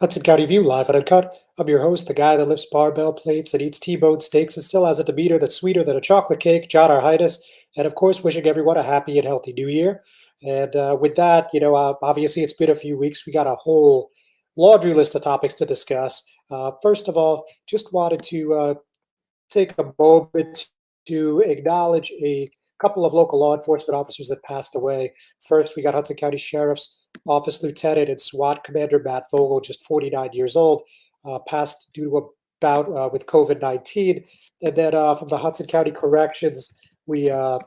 Hudson County View live and uncut. I'm your host, the guy that lifts barbell plates and eats T-bone steaks and still has a demeanor that's sweeter than a chocolate cake, John Heinis. And of course, wishing everyone a happy and healthy new year. And with that, obviously it's been a few weeks. We got a whole laundry list of topics to discuss. First of all, just wanted to take a moment to acknowledge a couple of local law enforcement officers that passed away. First, we got Hudson County Sheriff's Office Lieutenant and SWAT Commander Matt Vogel, just 49 years old, passed due to a bout with COVID-19. And then from the Hudson County Corrections, we uh,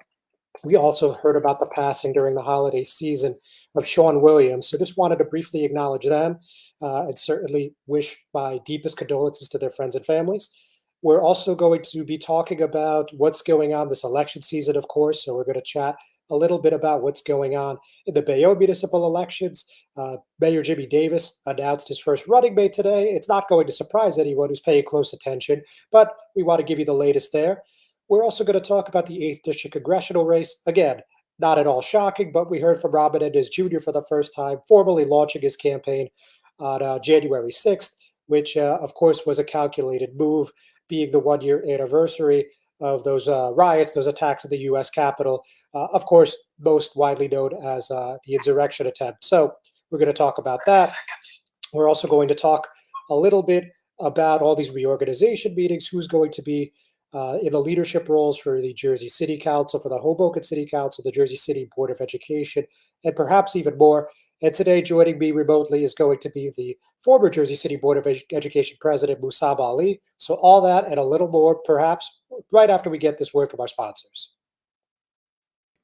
we also heard about the passing during the holiday season of Sean Williams. So just wanted to briefly acknowledge them and certainly wish my deepest condolences to their friends and families. We're also going to be talking about what's going on this election season, of course. So we're going to chat a little bit about what's going on in the Bayonne municipal elections. Mayor Jimmy Davis announced his first running mate today. It's not going to surprise anyone who's paying close attention, but we want to give you the latest there. We're also going to talk about the 8th District congressional race. Again, not at all shocking, but we heard from Rob Menendez Jr. for the first time, formally launching his campaign on January 6th, which, of course, was a calculated move, being the 1 year anniversary of those riots, those attacks at the U.S. Capitol, of course, most widely known as the insurrection attempt. So we're going to talk about that. We're also going to talk a little bit about all these reorganization meetings, who's going to be in the leadership roles for the Jersey City Council, for the Hoboken City Council, the Jersey City Board of Education, and perhaps even more. And today, joining me remotely is going to be the former Jersey City Board of Education President, Mussab Ali. So all that and a little more, perhaps, right after we get this word from our sponsors.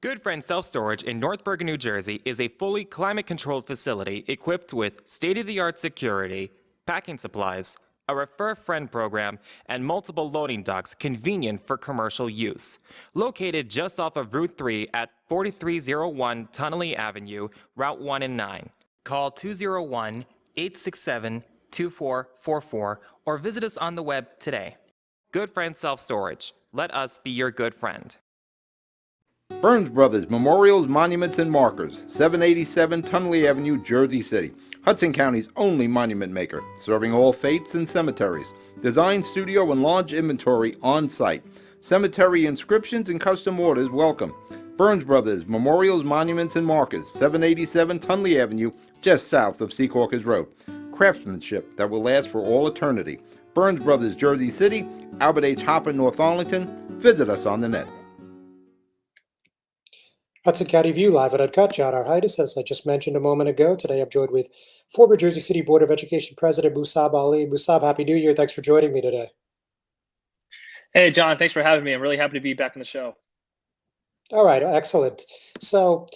Good Friend Self Storage in North Bergen, New Jersey is a fully climate-controlled facility equipped with state-of-the-art security, packing supplies, a Refer Friend program, and multiple loading docks convenient for commercial use. Located just off of Route 3 at 4301 Tunnelly Avenue, Route 1 and 9. Call 201-867-2444 or visit us on the web today. Good Friend Self Storage. Let us be your good friend. Burns Brothers Memorials, Monuments, and Markers, 787 Tunnelly Avenue, Jersey City. Hudson County's only monument maker, serving all faiths and cemeteries. Design, studio, and large inventory on site. Cemetery inscriptions and custom orders welcome. Burns Brothers Memorials, Monuments, and Markers, 787 Tunnelly Avenue, just south of Secaucus Road. Craftsmanship that will last for all eternity. Burns Brothers, Jersey City, Albert H. Hopper, North Arlington. Visit us on the net. Hudson County View, live and uncut. John Heinis, as I just mentioned a moment ago. Today I'm joined with former Jersey City Board of Education President Mussab Ali. Mussab, Happy New Year. Thanks for joining me today. Hey, John, thanks for having me. I'm really happy to be back on the show. All right, excellent. So,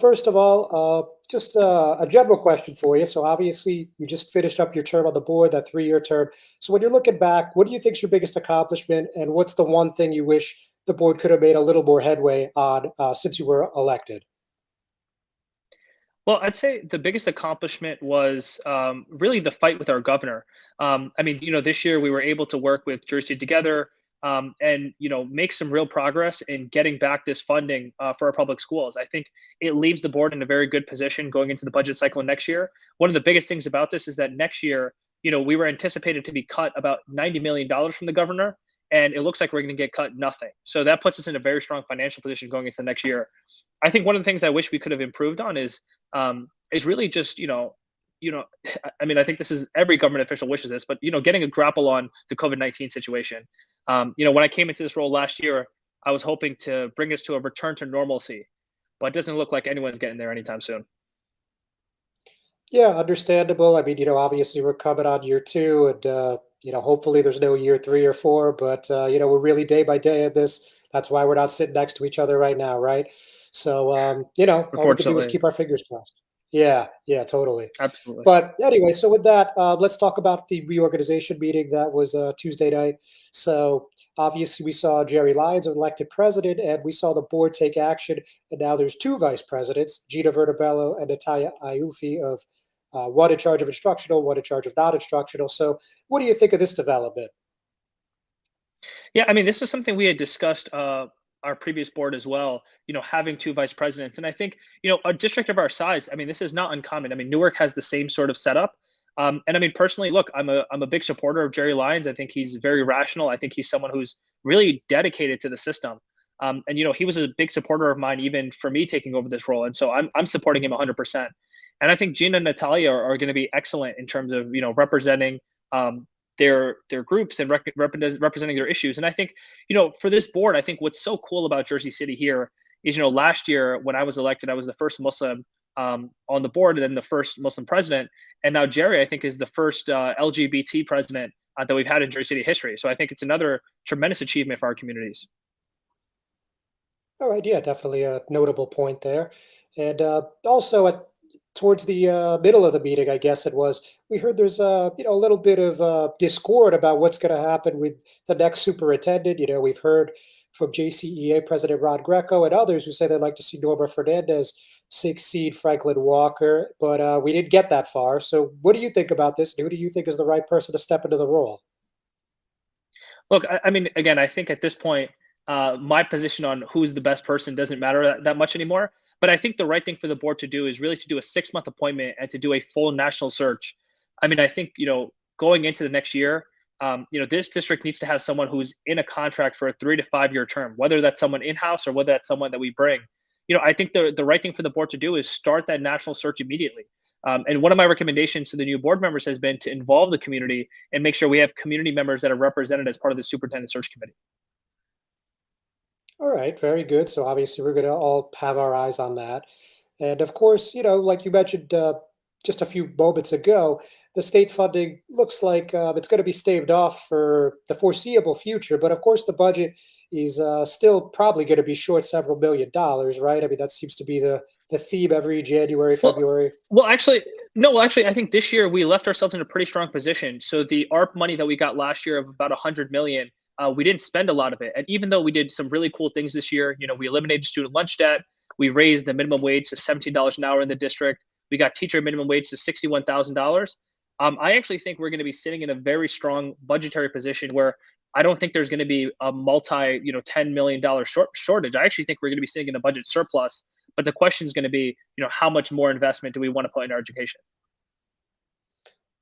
first of all, just a general question for you. So obviously you just finished up your term on the board, that 3 year term. So when you're looking back, what do you think is your biggest accomplishment, and what's the one thing you wish the board could have made a little more headway on since you were elected? Well, I'd say the biggest accomplishment was really the fight with our governor. This year we were able to work with Jersey Together and make some real progress in getting back this funding for our public schools. I think it leaves the board in a very good position going into the budget cycle next year. One of the biggest things about this is that next year, we were anticipated to be cut about $90 million from the governor, and it looks like we're going to get cut nothing. So that puts us in a very strong financial position going into the next year. I think one of the things I wish we could have improved on is really just I think this is every government official wishes this, but getting a grapple on the COVID-19 situation. When I came into this role last year, I was hoping to bring us to a return to normalcy, but it doesn't look like anyone's getting there anytime soon. Yeah, understandable. I mean, obviously we're coming on year two, and hopefully there's no year 3 or 4, but we're really day by day at this. That's why we're not sitting next to each other right now, right? So all we can do is Unfortunately, keep our fingers crossed. Yeah, totally. absolutely. But anyway, so with that, let's talk about the reorganization meeting that was Tuesday night. So obviously, we saw Jerry Lyons elected president, and we saw the board take action. And now there's two vice presidents, Gina Vertibello and Natalia Iufi, of one in charge of instructional, one in charge of non-instructional. So what do you think of this development? Yeah, this is something we had discussed our previous board as well, having two vice presidents. And I think, a district of our size, this is not uncommon. Newark has the same sort of setup. And I mean, personally, look, I'm a big supporter of Jerry Lyons. I think he's very rational. I think he's someone who's really dedicated to the system. And he was a big supporter of mine, even for me taking over this role. And so I'm supporting him 100%. And I think Gina and Natalia are going to be excellent in terms of representing their groups and representing their issues. And I think for this board, I think what's so cool about Jersey City here is last year when I was elected, I was the first Muslim on the board and then the first Muslim president. And now Jerry, I think, is the first LGBT president that we've had in Jersey City history. So I think it's another tremendous achievement for our communities. All right, yeah, definitely a notable point there. And also, towards the middle of the meeting, I guess it was, we heard there's a little bit of discord about what's going to happen with the next superintendent. We've heard from JCEA President Ron Greco and others who say they'd like to see Norma Fernandez succeed Franklin Walker, but we didn't get that far. So, what do you think about this? And who do you think is the right person to step into the role? Look, I mean, again, I think at this point, my position on who's the best person doesn't matter that much anymore. But I think the right thing for the board to do is really to do a 6-month appointment and to do a full national search. I mean, I think, going into the next year, this district needs to have someone who's in a contract for a 3 to 5 year term, whether that's someone in-house or whether that's someone that we bring. I think the right thing for the board to do is start that national search immediately. And one of my recommendations to the new board members has been to involve the community and make sure we have community members that are represented as part of the superintendent search committee. All right, very good. So obviously, we're going to all have our eyes on that. And of course, like you mentioned just a few moments ago, the state funding looks like it's going to be staved off for the foreseeable future. But of course, the budget is still probably going to be short several $1 million, right? I mean, that seems to be the theme every January, Well, February. well, actually, no. Well, actually, I think this year we left ourselves in a pretty strong position. So the ARP money that we got last year of about 100 million, we didn't spend a lot of it. And even though we did some really cool things this year, we eliminated student lunch debt, we raised the minimum wage to $17 an hour in the district, we got teacher minimum wage to $61,000. I actually think we're going to be sitting in a very strong budgetary position where I don't think there's going to be a $10 million shortage. I actually think we're going to be sitting in a budget surplus. But the question is going to be, how much more investment do we want to put in our education?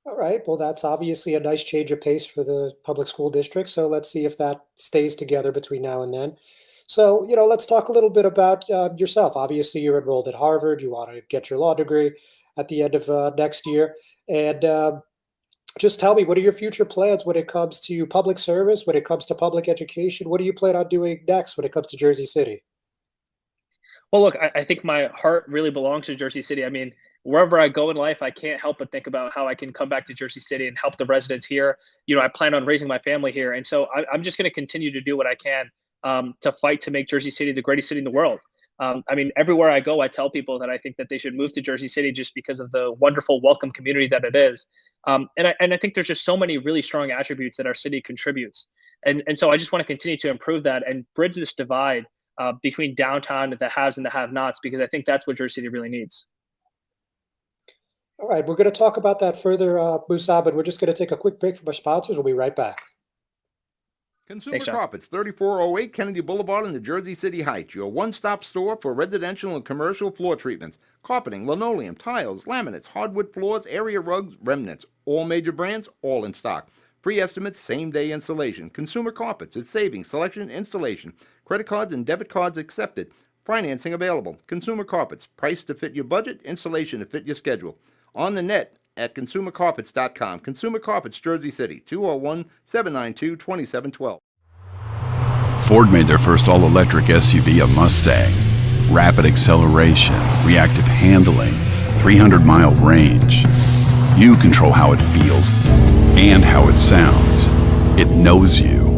All right. Well, that's obviously a nice change of pace for the public school district. So let's see if that stays together between now and then. So, let's talk a little bit about yourself. Obviously, you're enrolled at Harvard. You want to get your law degree at the end of next year. And just tell me, what are your future plans when it comes to public service, when it comes to public education? What do you plan on doing next when it comes to Jersey City? Well, look, I think my heart really belongs to Jersey City. I mean, wherever I go in life, I can't help but think about how I can come back to Jersey City and help the residents here. I plan on raising my family here. And so I'm just going to continue to do what I can to fight to make Jersey City the greatest city in the world. I mean, everywhere I go, I tell people that I think that they should move to Jersey City just because of the wonderful welcome community that it is. And I think there's just so many really strong attributes that our city contributes. And so I just want to continue to improve that and bridge this divide between downtown and the haves and the have-nots, because I think that's what Jersey City really needs. All right. We're going to talk about that further, Mussab, but we're just going to take a quick break from our sponsors. We'll be right back. Consumer Thanks, John. Carpets, 3408 Kennedy Boulevard in the Jersey City Heights, your one-stop store for residential and commercial floor treatments, carpeting, linoleum, tiles, laminates, hardwood floors, area rugs, remnants, all major brands, all in stock. Free estimates, same-day installation. Consumer Carpets, it's savings, selection, installation. Credit cards and debit cards accepted. Financing available. Consumer Carpets, price to fit your budget, installation to fit your schedule. On the net at consumercarpets.com. Consumer Carpets, Jersey City, 201-792-2712. Ford made their first all-electric SUV a Mustang. Rapid acceleration, reactive handling, 300-mile range. You control how it feels and how it sounds. It knows you.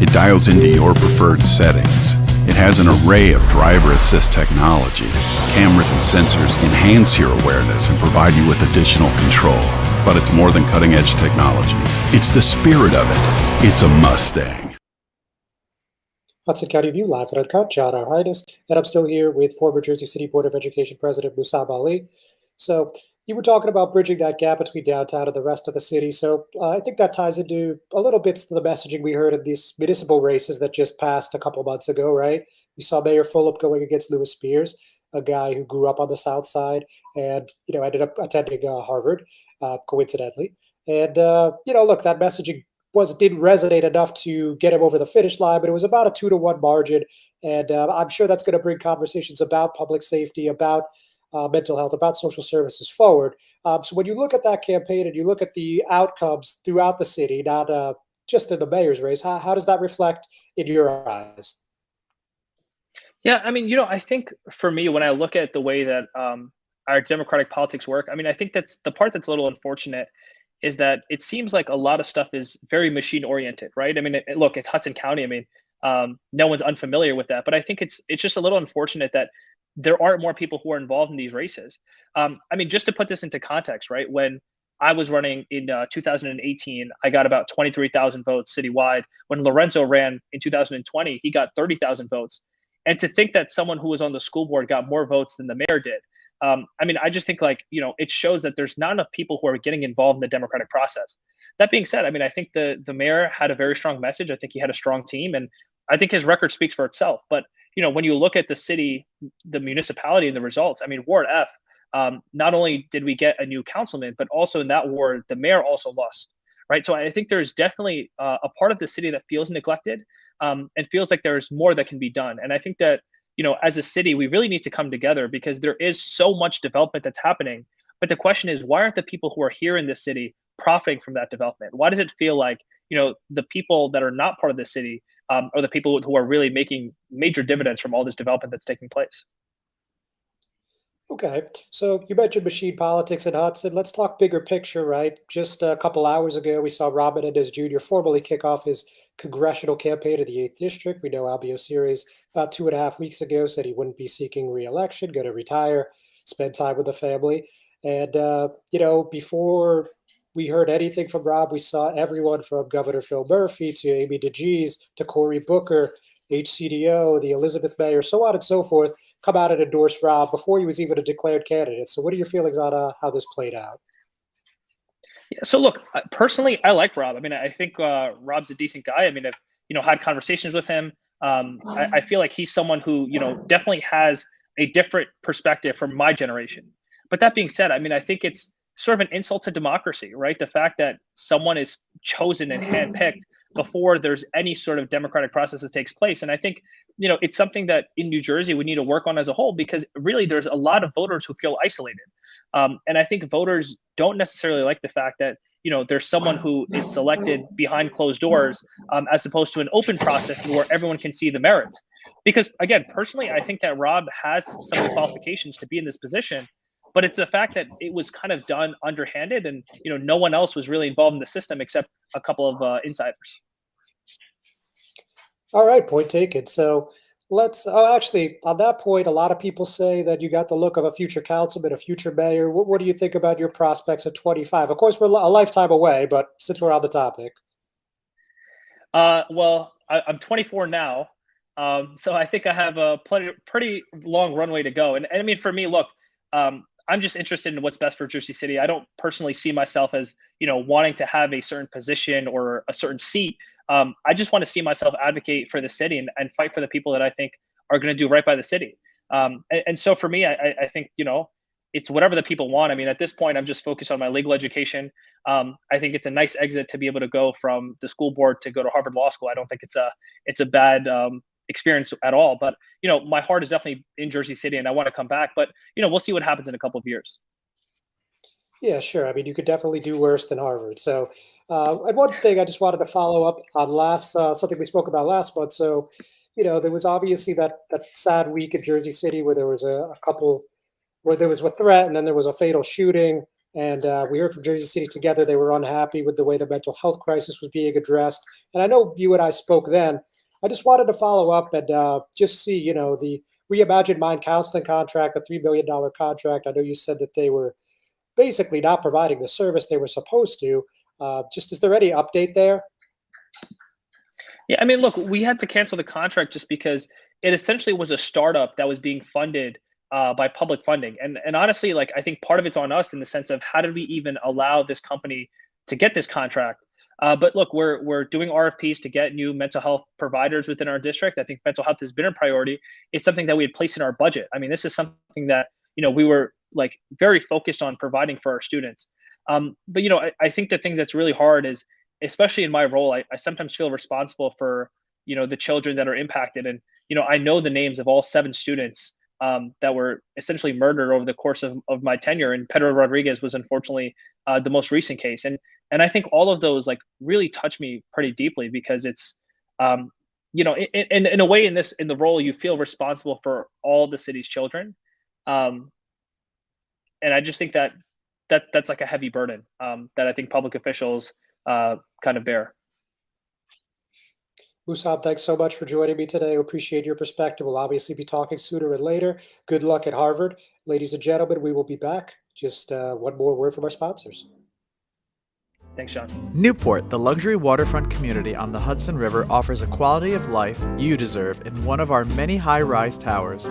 It dials into your preferred settings. It has an array of driver assist technology. Cameras and sensors enhance your awareness and provide you with additional control. But it's more than cutting-edge technology. It's the spirit of it. It's a Mustang. Hudson County View, live and uncut. John R. Heinis, and I'm still here with former Jersey City Board of Education President Mussab Ali. So you were talking about bridging that gap between downtown and the rest of the city. So I think that ties into a little bit to the messaging we heard in these municipal races that just passed a couple months ago, right? We saw Mayor Fulop going against Lewis Spears. a guy who grew up on the South Side and ended up attending Harvard, coincidentally. And look, that messaging didn't resonate enough to get him over the finish line, but it was about a 2-to-1 margin, and I'm sure that's going to bring conversations about public safety, about mental health, about social services forward. So when you look at that campaign and you look at the outcomes throughout the city, not just in the mayor's race, how does that reflect in your eyes? Yeah, I mean, I think for me, when I look at the way that our democratic politics work, I mean, I think that's the part that's a little unfortunate is that it seems like a lot of stuff is very machine oriented, right? I mean, look, it's Hudson County. I mean, no one's unfamiliar with that, but I think it's just a little unfortunate that there aren't more people who are involved in these races. I mean, just to put this into context, right? When I was running in 2018, I got about 23,000 votes citywide. When Lorenzo ran in 2020, he got 30,000 votes. And to think that someone who was on the school board got more votes than the mayor did, I mean, I just think it shows that there's not enough people who are getting involved in the democratic process. That being said, I mean, I think the mayor had a very strong message. I think he had a strong team, and I think his record speaks for itself. But when you look at the city, the municipality, and the results, I mean, Ward F, not only did we get a new councilman, but also in that ward, the mayor also lost, right? So I think there's definitely a part of the city that feels neglected and feels like there's more that can be done. And I think that, as a city, we really need to come together because there is so much development that's happening. But the question is, why aren't the people who are here in this city profiting from that development? Why does it feel like, the people that are not part of the city are the people who are really making major dividends from all this development that's taking place? Okay, so you mentioned machine politics in Hudson. Let's talk bigger picture, right? Just a couple hours ago, we saw Rob Menendez Jr. formally kick off his congressional campaign in the 8th District. We know Albio Series about 2.5 weeks ago said he wouldn't be seeking re-election, going to retire, spend time with the family. And, before we heard anything from Rob, we saw everyone from Governor Phil Murphy to Amy DeGise to Cory Booker, HCDO, the Elizabeth Mayor, so on and so forth, come out and endorse Rob before he was even a declared candidate. So, what are your feelings on how this played out? Yeah, so look, personally, I like Rob. I mean, I think Rob's a decent guy. I mean, I've had conversations with him. I feel like he's someone who definitely has a different perspective from my generation. But that being said, I mean, I think it's sort of an insult to democracy, right? The fact that someone is chosen and handpicked before there's any sort of democratic process that takes place. And I think, it's something that in New Jersey we need to work on as a whole, because really there's a lot of voters who feel isolated. And I think voters don't necessarily like the fact that, there's someone who is selected behind closed doors as opposed to an open process where everyone can see the merits. Because again, personally, I think that Rob has some of the qualifications to be in this position, but it's the fact that it was kind of done underhanded and, no one else was really involved in the system except a couple of insiders. All right, point taken. So actually, on that point, a lot of people say that you got the look of a future councilman, a future mayor. What do you think about your prospects at 25? Of course, we're a lifetime away, but since we're on the topic. Well, I'm 24 now. So I think I have a pretty long runway to go. And I mean, for me, look, I'm just interested in what's best for Jersey City. I don't personally see myself as, wanting to have a certain position or a certain seat. I just want to see myself advocate for the city and fight for the people that I think are going to do right by the city. And so for me, I think, it's whatever the people want. I mean, at this point, I'm just focused on my legal education. I think it's a nice exit to be able to go from the school board to go to Harvard Law School. I don't think it's a bad experience at all. But, my heart is definitely in Jersey City and I want to come back. But, we'll see what happens in a couple of years. Yeah, sure. I mean, you could definitely do worse than Harvard. So, and one thing I just wanted to follow up on something we spoke about last month. So, there was obviously that sad week in Jersey City where there was a couple, where there was a threat and then there was a fatal shooting. And we heard from Jersey City Together they were unhappy with the way the mental health crisis was being addressed. And I know you and I spoke then. I just wanted to follow up and just see, the Reimagined Mind Counseling contract, the $3 million contract. I know you said that they were basically not providing the service they were supposed to. Just is there any update there? Yeah, I mean, look, we had to cancel the contract just because it essentially was a startup that was being funded by public funding. And honestly, like, I think part of it's on us in the sense of how did we even allow this company to get this contract? But look, we're doing RFPs to get new mental health providers within our district. I think mental health has been a priority. It's something that we had placed in our budget. I mean, this is something that we were like very focused on providing for our students. But I think the thing that's really hard is, especially in my role, I sometimes feel responsible for the children that are impacted, and I know the names of all 7 students that were essentially murdered over the course of my tenure. And Pedro Rodriguez was unfortunately the most recent case. And I think all of those like really touch me pretty deeply, because it's, in a way, in the role, you feel responsible for all the city's children. And I just think that's like a heavy burden that I think public officials kind of bear. Mussab, thanks so much for joining me today. I appreciate your perspective. We'll obviously be talking sooner and later. Good luck at Harvard. Ladies and gentlemen, we will be back. Just one more word from our sponsors. Thanks, Sean. Newport, the luxury waterfront community on the Hudson River, offers a quality of life you deserve in one of our many high-rise towers.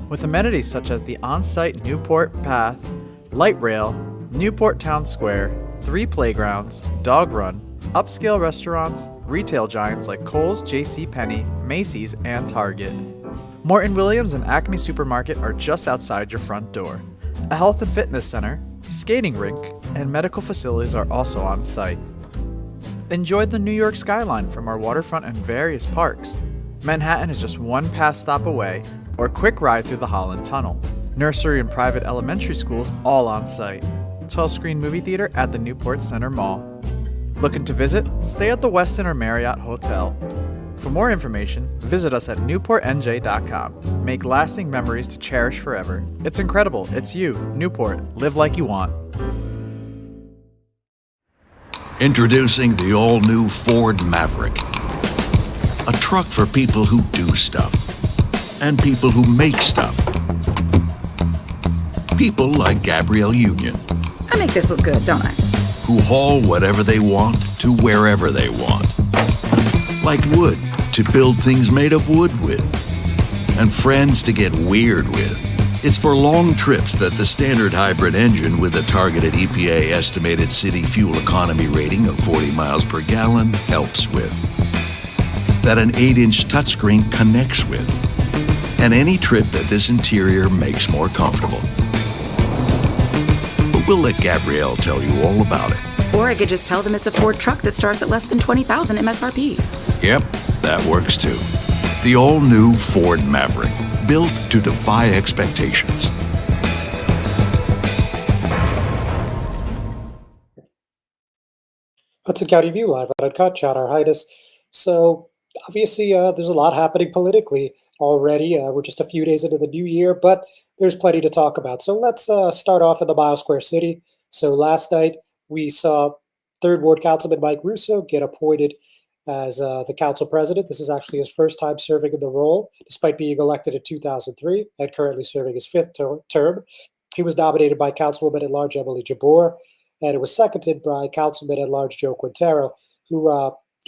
With amenities such as the on-site Newport Path, light rail, Newport Town Square, 3 playgrounds, dog run, upscale restaurants, retail giants like Kohl's, JCPenney, Macy's, and Target. Morton Williams and Acme Supermarket are just outside your front door. A health and fitness center, skating rink, and medical facilities are also on site. Enjoy the New York skyline from our waterfront and various parks. Manhattan is just one pass stop away, or a quick ride through the Holland Tunnel. Nursery and private elementary schools all on site. 12-screen movie theater at the Newport Center Mall. Looking to visit? Stay at the Westin or Marriott Hotel. For more information, visit us at newportnj.com. Make lasting memories to cherish forever. It's incredible. It's you, Newport. Live like you want. Introducing the all-new Ford Maverick. A truck for people who do stuff. And people who make stuff. People like Gabrielle Union. I make this look good, don't I? Who haul whatever they want to wherever they want. Like wood to build things made of wood with. And friends to get weird with. It's for long trips that the standard hybrid engine with a targeted EPA estimated city fuel economy rating of 40 miles per gallon helps with. That an 8-inch touchscreen connects with. And any trip that this interior makes more comfortable. But we'll let Gabrielle tell you all about it. Or I could just tell them it's a Ford truck that starts at less than $20,000 MSRP. Yep, that works too. The all-new Ford Maverick, built to defy expectations. Hudson County View live on Uncut, John Heinis. So obviously there's a lot happening politically already. We're just a few days into the new year, but there's plenty to talk about. So let's start off in the Mile Square City. So last night we saw 3rd Ward Councilman Mike Russo get appointed as the council president. This is actually his first time serving in the role, despite being elected in 2003 and currently serving his 5th term. He was nominated by Councilwoman at Large Emily Jabor, and it was seconded by Councilman at Large Joe Quintero, who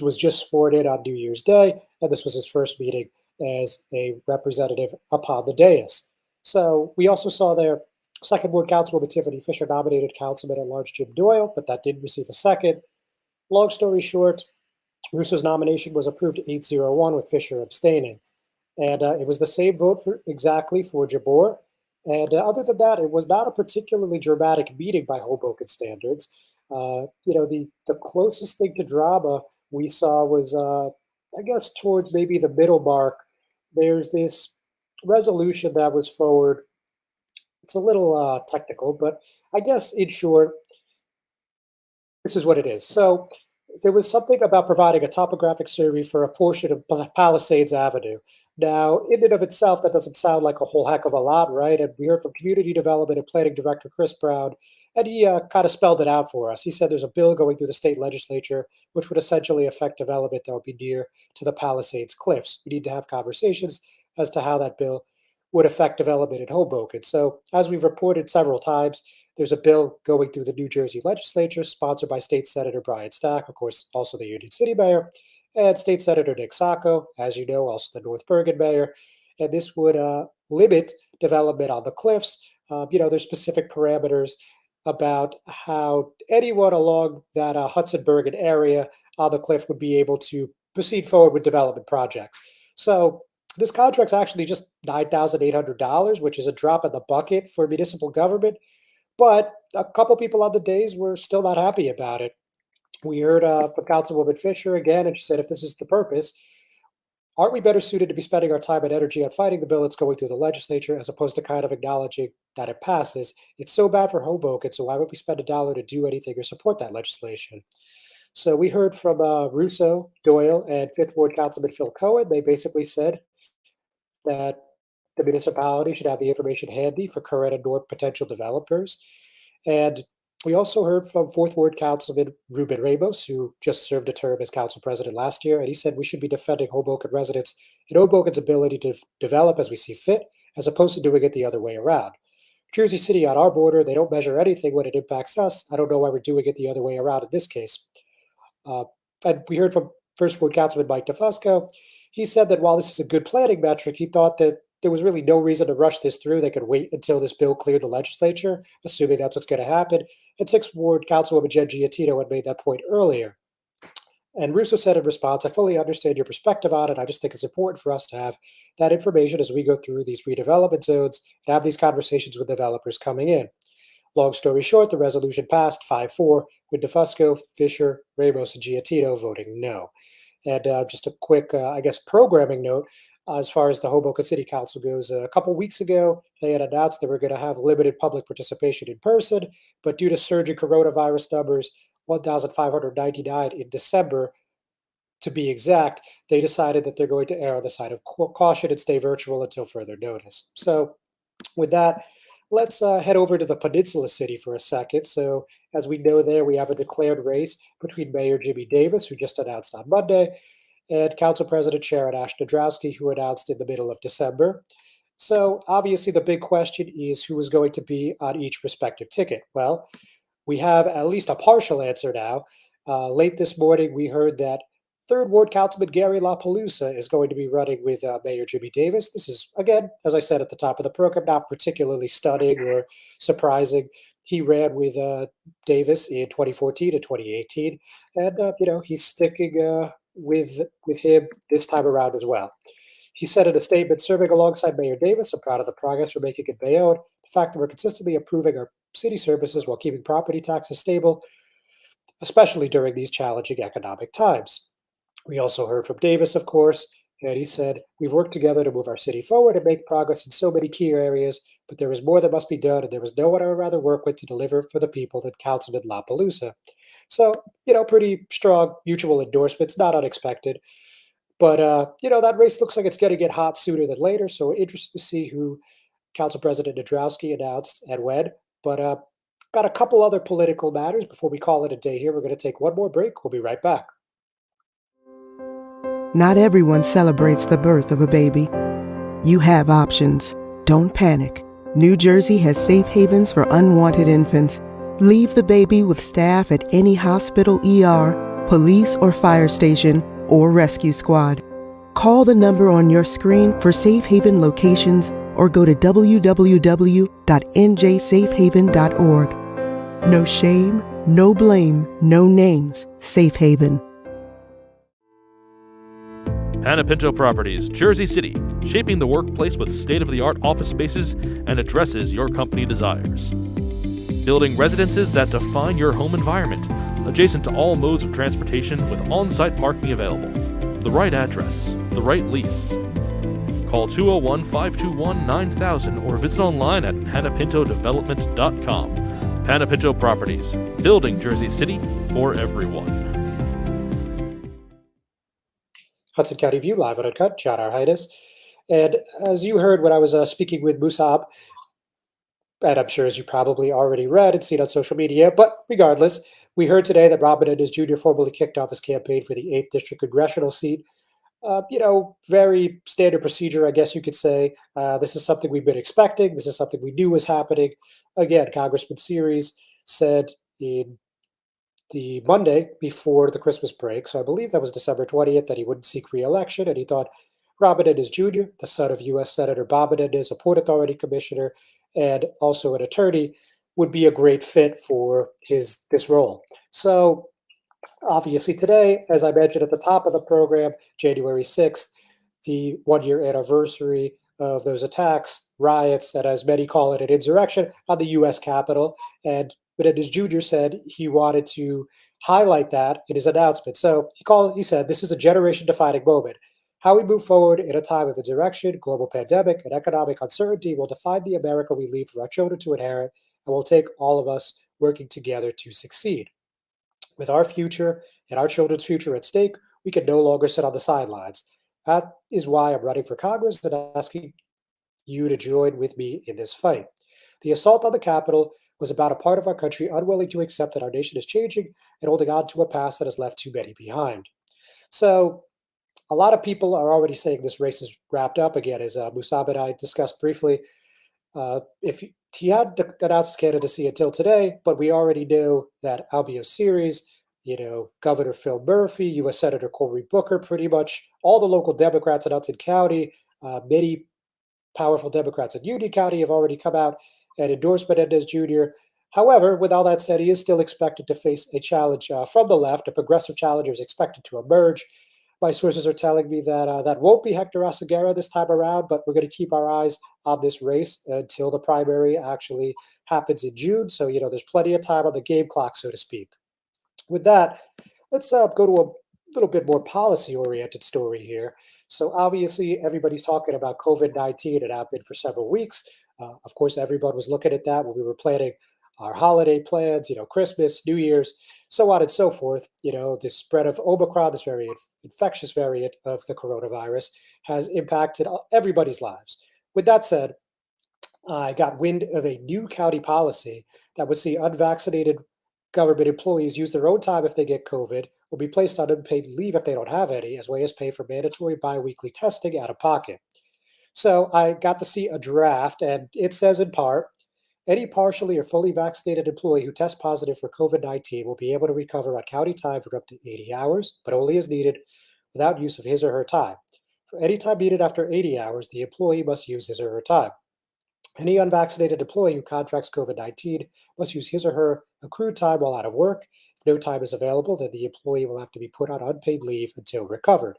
was just sworn in on New Year's Day, and this was his first meeting as a representative upon the dais. So we also saw there 2nd Ward Councilwoman Tiffany Fisher nominated Councilman at Large Jim Doyle, but that didn't receive a second. Long story short, Russo's nomination was approved 8-0-1 with Fisher abstaining. And it was the same vote exactly for Jabor. And other than that, it was not a particularly dramatic meeting by Hoboken standards. The closest thing to drama we saw was, I guess, towards maybe the middle mark. There's this resolution that was forward. It's a little technical, but I guess in short, this is what it is. So there was something about providing a topographic survey for a portion of Palisades Avenue. Now, in and of itself, that doesn't sound like a whole heck of a lot, right? And we heard from Community Development and Planning Director Chris Brown, and he kind of spelled it out for us. He said there's a bill going through the state legislature, which would essentially affect development that would be near to the Palisades Cliffs. We need to have conversations as to how that bill would affect development in Hoboken. So, as we've reported several times, there's a bill going through the New Jersey legislature sponsored by State Senator Brian Stack, of course, also the Union City Mayor, and State Senator Nick Sacco, as you know, also the North Bergen Mayor. And this would limit development on the cliffs. There's specific parameters about how anyone along that Hudson Bergen area on the cliff would be able to proceed forward with development projects. So this contract's actually just $9,800, which is a drop in the bucket for municipal government. But a couple people on the days were still not happy about it. We heard from Councilwoman Fisher again, and she said, if this is the purpose, aren't we better suited to be spending our time and energy on fighting the bill that's going through the legislature as opposed to kind of acknowledging that it passes? It's so bad for Hoboken, so why would we spend a dollar to do anything or support that legislation? So we heard from Russo, Doyle, and Fifth Ward Councilman Phil Cohen. They basically said that the municipality should have the information handy for current and or potential developers. And we also heard from Fourth Ward Councilman Ruben Ramos, who just served a term as council president last year, and he said we should be defending Hoboken residents and Hoboken's ability to develop as we see fit, as opposed to doing it the other way around. Jersey City on our border, they don't measure anything when it impacts us. I don't know why we're doing it the other way around in this case. Uh, and we heard from First Ward Councilman Mike DeFusco. He said that while this is a good planning metric, he thought that there was really no reason to rush this through. They could wait until this bill cleared the legislature, assuming that's what's going to happen. And Sixth Ward Councilwoman Jen Giattino had made that point earlier. And Russo said in response, I fully understand your perspective on it. I just think it's important for us to have that information as we go through these redevelopment zones and have these conversations with developers coming in. Long story short, the resolution passed 5-4 with DeFusco, Fisher, Ramos, and Giattino voting no. And just a quick, programming note, as far as the Hoboken City Council goes, a couple weeks ago, they had announced they were going to have limited public participation in person, but due to surging coronavirus numbers, 1,599 in December, to be exact, they decided that they're going to err on the side of caution and stay virtual until further notice. So with that, let's head over to the Peninsula City for a second. So as we know there, we have a declared race between Mayor Jimmy Davis, who just announced on Monday, and Council President Sharon Ash Nadrowski, who announced in the middle of December. So obviously the big question is who is going to be on each respective ticket. Well, we have at least a partial answer now. Late this morning, we heard that Third Ward Councilman Gary LaPalooza is going to be running with Mayor Jimmy Davis. This is, again, as I said at the top of the program, not particularly stunning or surprising. He ran with Davis in 2014 and 2018, and he's sticking with him this time around as well. He said in a statement, serving alongside Mayor Davis, I'm proud of the progress we're making in Bayonne, the fact that we're consistently improving our city services while keeping property taxes stable, especially during these challenging economic times. We also heard from Davis, of course, and he said, we've worked together to move our city forward and make progress in so many key areas, but there is more that must be done, and there is no one I would rather work with to deliver for the people than Councilman LaPalooza. So, pretty strong mutual endorsements, not unexpected. But, that race looks like it's going to get hot sooner than later, so we're interested to see who Council President Nadrowski announced and when. But got a couple other political matters before we call it a day here. We're going to take one more break. We'll be right back. Not everyone celebrates the birth of a baby. You have options. Don't panic. New Jersey has safe havens for unwanted infants. Leave the baby with staff at any hospital, ER, police or fire station, or rescue squad. Call the number on your screen for safe haven locations or go to www.njsafehaven.org. No shame, no blame, no names. Safe Haven. Panepinto Properties, Jersey City, shaping the workplace with state-of-the-art office spaces and addresses your company desires. Building residences that define your home environment, adjacent to all modes of transportation with on-site parking available. The right address, the right lease. Call 201-521-9000 or visit online at panepintodevelopment.com. Panepinto Properties, building Jersey City for everyone. Hudson County View, live on Uncut, John R. Heinis. And as you heard when I was speaking with Mussab, and I'm sure as you probably already read and seen on social media, but regardless, we heard today that Robin Ennis Jr. formally kicked off his campaign for the 8th District Congressional seat. Very standard procedure, I guess you could say. This is something we've been expecting. This is something we knew was happening. Again, Congressman Series said in the Monday before the Christmas break, so I believe that was December 20th, that he wouldn't seek re-election, and he thought Robin Ennis Jr., the son of U.S. Senator Bob Ennis, a Port Authority Commissioner, and also an attorney, would be a great fit for this role. So obviously today, as I mentioned at the top of the program, January 6th, the 1 year anniversary of those attacks, riots, and as many call it, an insurrection on the US Capitol. And Menendez Jr. said he wanted to highlight that in his announcement. So he said, this is a generation defining moment. How we move forward in a time of insurrection, global pandemic, and economic uncertainty will define the America we leave for our children to inherit, and will take all of us working together to succeed. With our future and our children's future at stake, we can no longer sit on the sidelines. That is why I'm running for Congress and asking you to join with me in this fight. The assault on the Capitol was about a part of our country unwilling to accept that our nation is changing and holding on to a past that has left too many behind. So, a lot of people are already saying this race is wrapped up again, as Mussab and I discussed briefly. If he had announced his candidacy until today, but we already know that Albio Series, Governor Phil Murphy, U.S. Senator Cory Booker, pretty much all the local Democrats in Hudson County, many powerful Democrats in Union County have already come out and endorsed Menendez Jr. However, with all that said, he is still expected to face a challenge from the left. A progressive challenger is expected to emerge. My sources are telling me that that won't be Hector Oseguera this time around, but we're going to keep our eyes on this race until the primary actually happens in June. So, there's plenty of time on the game clock, so to speak. With that, let's go to a little bit more policy-oriented story here. So obviously, everybody's talking about COVID-19. It happened for several weeks. Of course, everyone was looking at that when we were planning our holiday plans, Christmas, New Year's, so on and so forth. This spread of Omicron, this very infectious variant of the coronavirus, has impacted everybody's lives. With that said, I got wind of a new county policy that would see unvaccinated government employees use their own time if they get COVID, will be placed on unpaid leave if they don't have any, as well as pay for mandatory biweekly testing out of pocket. So I got to see a draft, and it says in part, any partially or fully vaccinated employee who tests positive for COVID-19 will be able to recover on county time for up to 80 hours, but only as needed without use of his or her time. For any time needed after 80 hours, the employee must use his or her time. Any unvaccinated employee who contracts COVID-19 must use his or her accrued time while out of work. If no time is available, then the employee will have to be put on unpaid leave until recovered.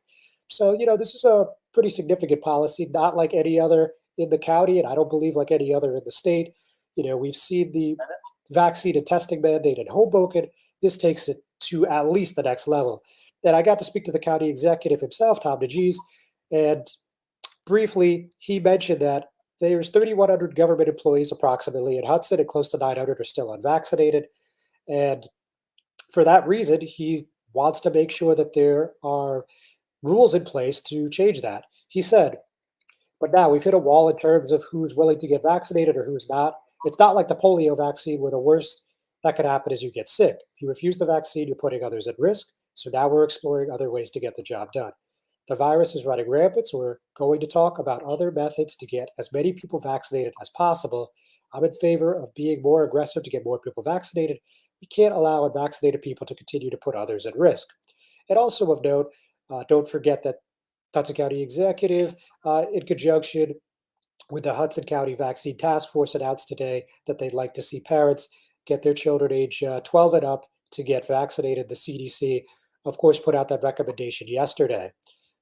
So, this is a pretty significant policy, not like any other in the county, and I don't believe like any other in the state. We've seen the vaccine and testing mandate in Hoboken. This takes it to at least the next level. And I got to speak to the county executive himself, Tom DeGees, and briefly, he mentioned that there's 3,100 government employees approximately in Hudson, and close to 900 are still unvaccinated. And for that reason, he wants to make sure that there are rules in place to change that. He said, but now we've hit a wall in terms of who's willing to get vaccinated or who's not. It's not like the polio vaccine where the worst that could happen is you get sick. If you refuse the vaccine, you're putting others at risk. So now we're exploring other ways to get the job done. The virus is running rampant, so we're going to talk about other methods to get as many people vaccinated as possible. I'm in favor of being more aggressive to get more people vaccinated. We can't allow unvaccinated people to continue to put others at risk. And also of note, don't forget that Hudson County Executive, in conjunction with the Hudson County Vaccine Task Force, announced today that they'd like to see parents get their children age 12 and up to get vaccinated. The CDC, of course, put out that recommendation yesterday.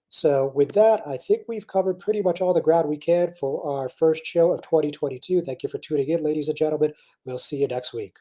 So with that, I think we've covered pretty much all the ground we can for our first show of 2022. Thank you for tuning in, ladies and gentlemen. We'll see you next week.